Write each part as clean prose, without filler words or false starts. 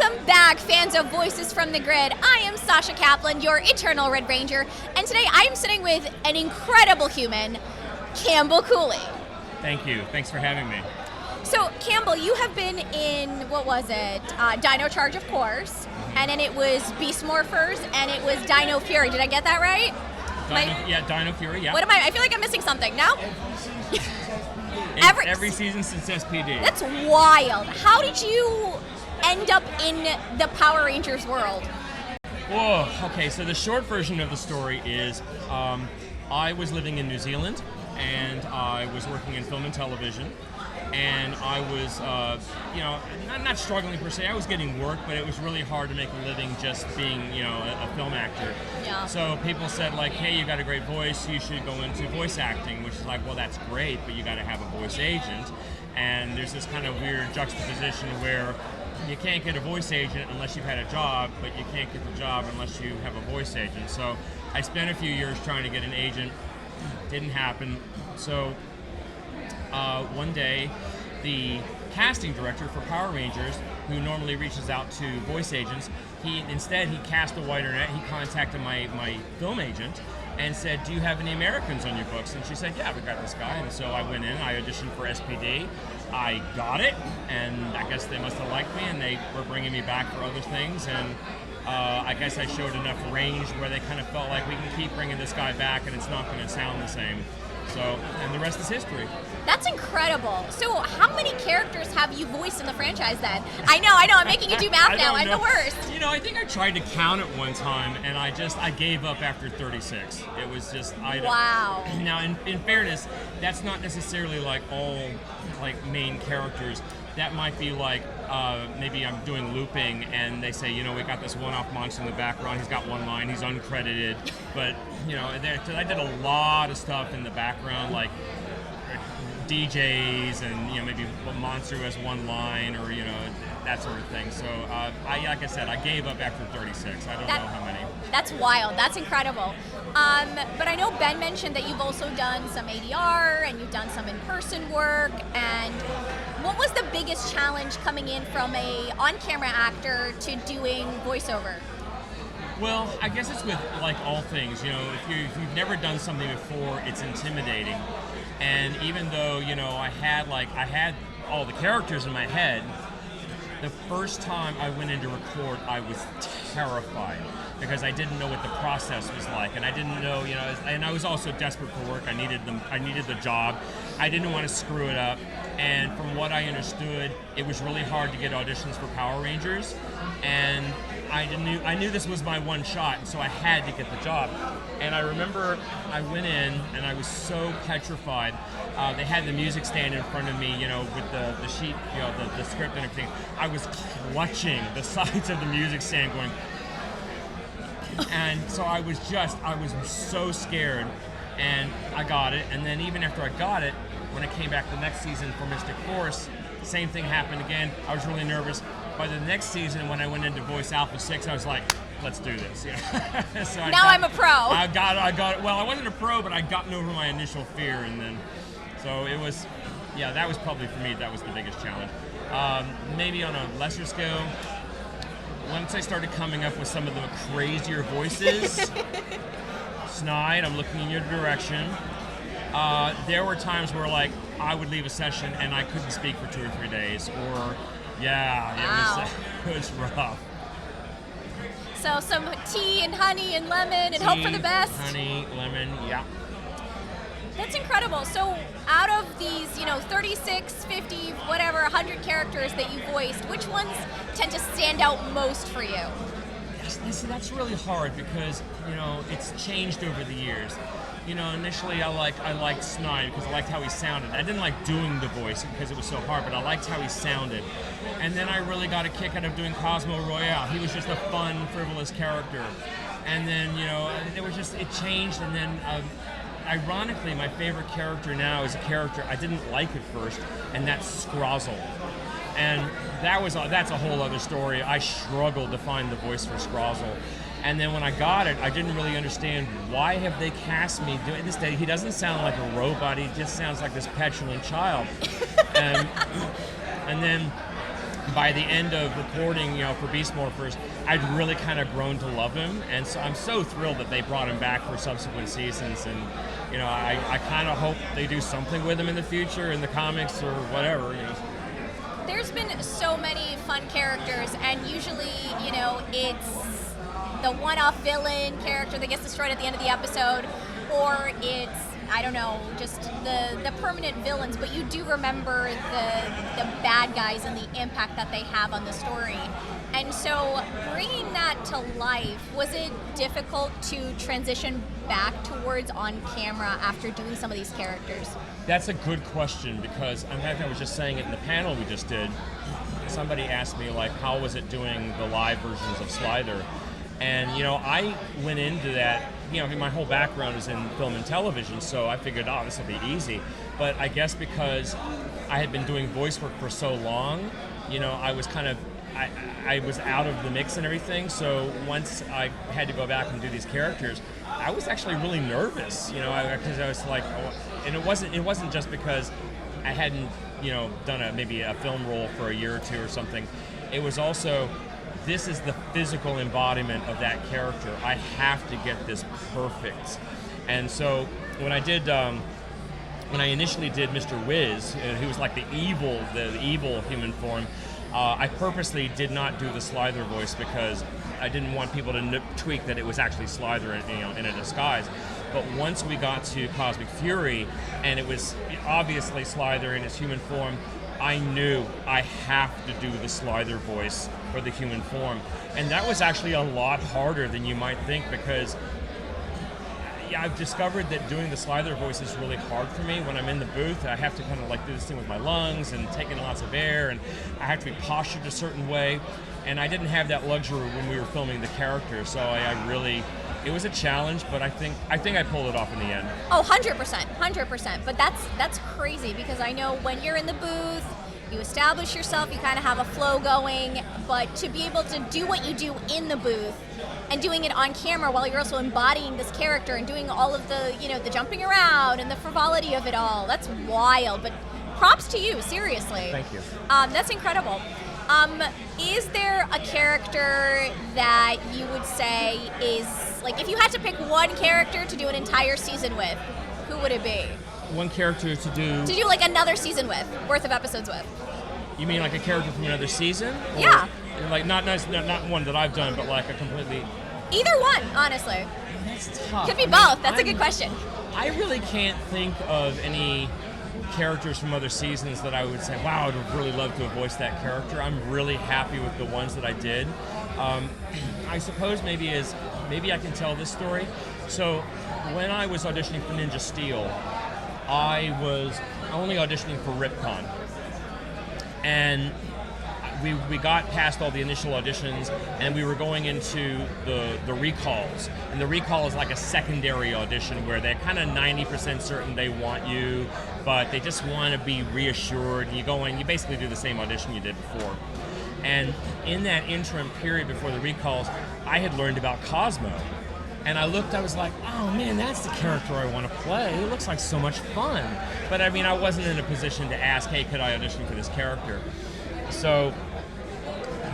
Welcome back, fans of Voices from the Grid. I am Sasha Kaplan, your Eternal Red Ranger, and today I am sitting with an incredible human, Campbell Cooley. Thank you. Thanks for having me. So, Campbell, you have been in, what was it? Dino Charge, of course, and then it was Beast Morphers, and it was Dino Fury. Did I get that right? Dino Fury, yeah. What am I feel like I'm missing something. No? Every season since SPD. That's wild. How did you end up in the Power Rangers world? Whoa, okay, so the short version of the story is I was living in New Zealand, and I was working in film and television, and I was, not struggling per se. I was getting work, but it was really hard to make a living just being, a film actor. Yeah. So people said, like, hey, you got a great voice, you should go into voice acting, which is like, well, that's great, but you got to have a voice agent. And there's this kind of weird juxtaposition where you can't get a voice agent unless you've had a job, but you can't get the job unless you have a voice agent. So I spent a few years trying to get an agent. Didn't happen. So one day, the casting director for Power Rangers, who normally reaches out to voice agents, he cast a wider net. He contacted my film agent and said, do you have any Americans on your books? And she said, yeah, we got this guy. And so I went in, I auditioned for SPD. I got it, and I guess they must have liked me, and they were bringing me back for other things. And I guess I showed enough range where they kind of felt like we can keep bringing this guy back and it's not going to sound the same. So, and the rest is history. That's incredible. So how many characters have you voiced in the franchise then? I know, I'm making you do math now. I'm the worst. I think I tried to count it one time, and I gave up after 36. It was just, wow. Now, in fairness, that's not necessarily like all like main characters. That might be like, maybe I'm doing looping and they say, we got this one-off monster in the background, he's got one line, he's uncredited, but, I did a lot of stuff in the background, like DJs and, maybe a monster who has one line or, that sort of thing. So, like I said, I gave up after 36. I don't know how many. That's wild. That's incredible. But I know Ben mentioned that you've also done some ADR and you've done some in-person work. And what was the biggest challenge coming in from a on-camera actor to doing voiceover? Well, I guess it's with like all things. If you've never done something before, it's intimidating. And even though I had all the characters in my head, the first time I went in to record, I was terrified because I didn't know what the process was like, and I didn't know, and I was also desperate for work. I needed the job. I didn't want to screw it up, and from what I understood, it was really hard to get auditions for Power Rangers, and I knew this was my one shot, and so I had to get the job. And I remember I went in, and I was so petrified. They had the music stand in front of me, with the sheet, the script and everything. I was clutching the sides of the music stand going, and so I was so scared, and I got it. And then even after I got it, when I came back the next season for Mystic Force, same thing happened again. I was really nervous. By the next season, when I went into Voice Alpha 6, I was like, let's do this. So I'm a pro. I got it. Well, I wasn't a pro, but I'd gotten over my initial fear, and then, so it was, that was probably for me, that was the biggest challenge. Maybe on a lesser scale, once I started coming up with some of the crazier voices, Snide, I'm looking in your direction. There were times where like I would leave a session and I couldn't speak for 2 or 3 days, or it was rough. So some tea and honey and lemon and hope for the best. Honey, lemon, yeah. That's incredible. So out of these, 36, 50, whatever, 100 characters that you voiced, which ones tend to stand out most for you? That's really hard because, it's changed over the years. Initially I liked Snide because I liked how he sounded. I didn't like doing the voice because it was so hard, but I liked how he sounded. And then I really got a kick out of doing Cosmo Royale. He was just a fun, frivolous character. And then, it changed, and then ironically, my favorite character now is a character I didn't like at first, and that's Scrozzle. And that's a whole other story. I struggled to find the voice for Scrozzle. And then when I got it, I didn't really understand why have they cast me doing this. He doesn't sound like a robot. He just sounds like this petulant child. And then by the end of recording, for Beast Morphers, I'd really kind of grown to love him, and so I'm so thrilled that they brought him back for subsequent seasons, and I kind of hope they do something with him in the future in the comics or whatever. There's been so many fun characters, and usually, it's the one-off villain character that gets destroyed at the end of the episode, or it's, I don't know, just the permanent villains, but you do remember the bad guys and the impact that they have on the story. And so bringing that to life, was it difficult to transition back towards on camera after doing some of these characters? That's a good question, because in fact I was just saying it in the panel we just did. Somebody asked me, like, how was it doing the live versions of Slither? And, I went into that, my whole background is in film and television, so I figured, this will be easy. But I guess because I had been doing voice work for so long, I was kind of, I was out of the mix and everything, so once I had to go back and do these characters, I was actually really nervous, because I was like, and it wasn't just because I hadn't, done maybe a film role for a year or two or something. It was also, this is the physical embodiment of that character. I have to get this perfect. And so when I initially did Mr. Wiz, who was like the evil human form, I purposely did not do the Slither voice because I didn't want people to tweak that it was actually Slither in a disguise. But once we got to Cosmic Fury, and it was obviously Slither in his human form, I knew I have to do the Slither voice for the human form. And that was actually a lot harder than you might think, because I've discovered that doing the Slither voice is really hard for me. When I'm in the booth, I have to kind of like do this thing with my lungs and take in lots of air, and I have to be postured a certain way. And I didn't have that luxury when we were filming the character, so it was a challenge, but I think I pulled it off in the end. Oh, 100%. But that's crazy, because I know when you're in the booth, you establish yourself, you kind of have a flow going, but to be able to do what you do in the booth and doing it on camera while you're also embodying this character and doing all of the, the jumping around and the frivolity of it all, that's wild. But props to you, seriously. Thank you. That's incredible. Is there a character that you would say is, like, if you had to pick one character to do an entire season with, who would it be? One character to do like another season worth of episodes with. You mean like a character from another season? Or yeah. Like not one that I've done, but like a completely. Either one, honestly. That's tough. Could be both. That's a good question. I really can't think of any characters from other seasons that I would say, wow, I'd really love to have voiced that character. I'm really happy with the ones that I did. I suppose maybe I can tell this story. So when I was auditioning for Ninja Steel, I was only auditioning for Ripcon. And we got past all the initial auditions, and we were going into the recalls. And the recall is like a secondary audition where they're kind of 90% certain they want you, but they just want to be reassured. You go in, you basically do the same audition you did before. And in that interim period before the recalls, I had learned about Cosmo. And I was like, oh man, that's the character I want to play. It looks like so much fun. But I mean, I wasn't in a position to ask, hey, could I audition for this character? So,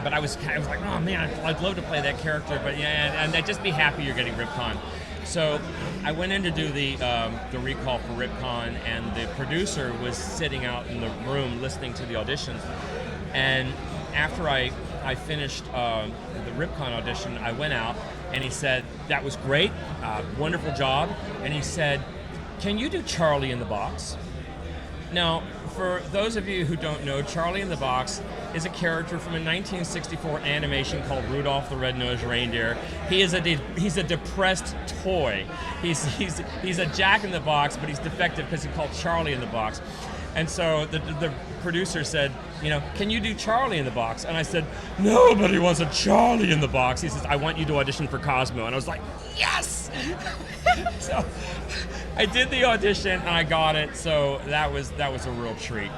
but I was like, oh man, I'd love to play that character, but yeah, and I'd just be happy you're getting Ripcon. So I went in to do the recall for Ripcon, and the producer was sitting out in the room listening to the auditions. And after I finished the Ripcon audition, I went out, and he said, that was great, wonderful job. And he said, can you do Charlie in the Box? Now, for those of you who don't know, Charlie in the Box is a character from a 1964 animation called Rudolph the Red-Nosed Reindeer. He's a depressed toy. He's a Jack in the Box, but he's defective because he's called Charlie in the Box. And so the producer said, can you do Charlie in the Box? And I said, nobody wants a Charlie in the Box. He says, I want you to audition for Cosmo. And I was like, yes! So I did the audition and I got it. So that was a real treat.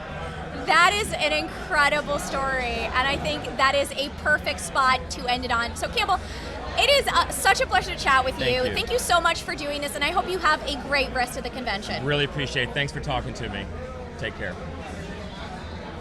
That is an incredible story, and I think that is a perfect spot to end it on. So Campbell, it is such a pleasure to chat with you. Thank you so much for doing this, and I hope you have a great rest of the convention. Really appreciate it. Thanks for talking to me. Take care.